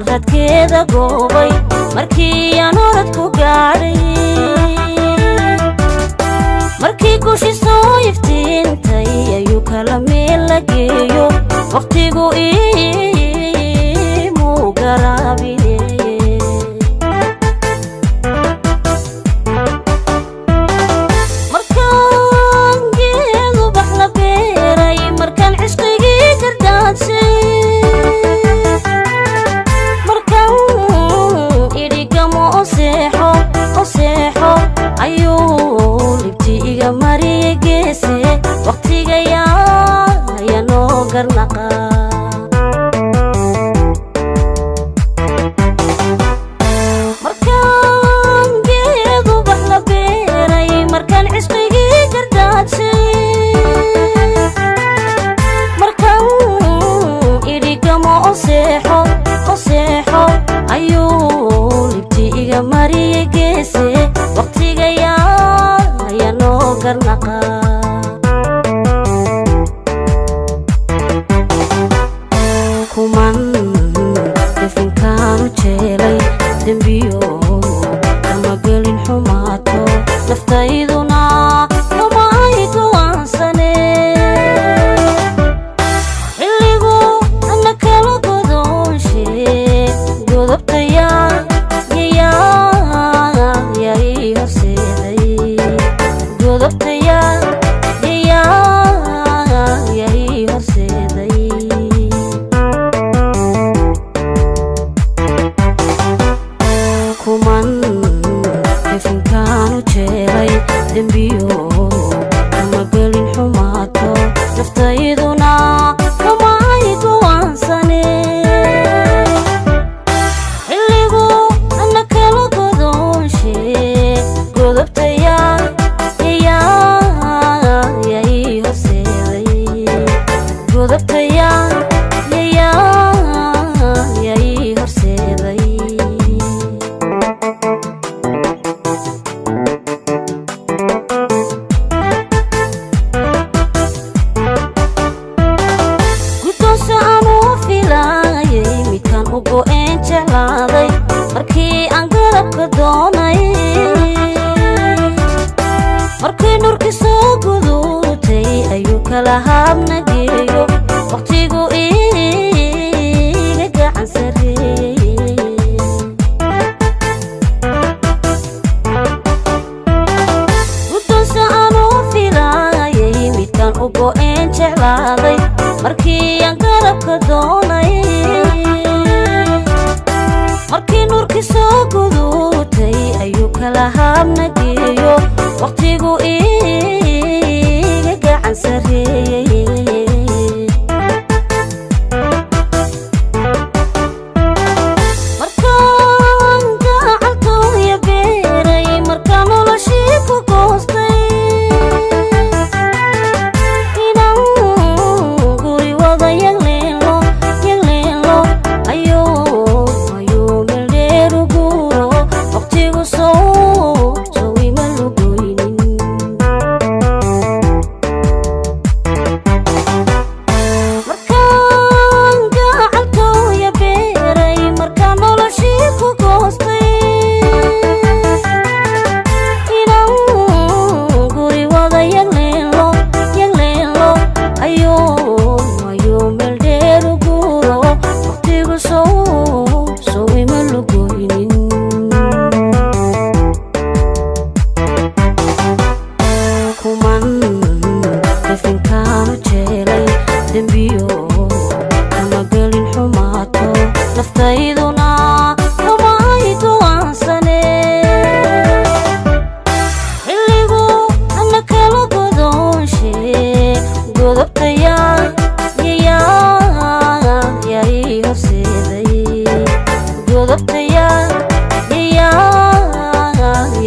radkeeda goobay markii aan oradku gaadhay markii guushi soo iftiintay ayuu kala meel la geeyo waqtigu iimuu garaabine markaan geedu bax la beeray markaan cishqigii gardaadsay oseexo ayuu libti iga mariyay geese waqtiga yaa noo garnaqa markaan geedu bax la beeray markaan cishqigii gardaadsay markaan idhigamo oseexo ayuu libti iga mariyay geese waqtiga yaa noo garnaqa kuman definkaanu jeelay dembiyo kama gelin xumaato naftayduna kama ay go'aansane xilligu ana kala godoonshe godobtaya kuman definkaanu jeelay dembiyo kama gelin xumaato naftayduna kama ay go'aansane xilligu ana kala godoonshe godobtaya godobtaya yay horseeday guddoonse aanu filaayay midkaan u go'een jeclaaday markii aan garabka doonay markii nurki soo guduutay ayuu kala habna geeyo waqtigu iga gacan sareeyey guddoonse aanu filaayay midkaan u go'een jeclaaday markii aan garabka doonay markii nurki soo guduutay ayuu kala habna geeyo waqtigu iga gacan sareeyey markaan gacaltooya beeray markaan noloshii ku goostay inaan guri wada yagleelo ayuu meeldheeru guuro waqtigu soo ima lugoynin markaan gacaltooya beeray markaan noloshii ku goostay inaan guri wada yagleelo ayuu meeldheeru guuro waqtigu soo ima lugoynin kuman definkaanu jeelay dembiyo kama gelin xumaato naftayduna kama ay go'aansane xilligu ana kala godoonshe godobtaya yay horseeday godobtaya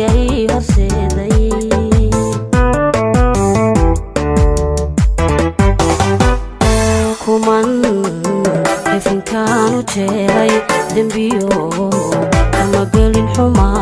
yay horseeday kuman definkaanu jeelay dembiyo kama gelin xumaa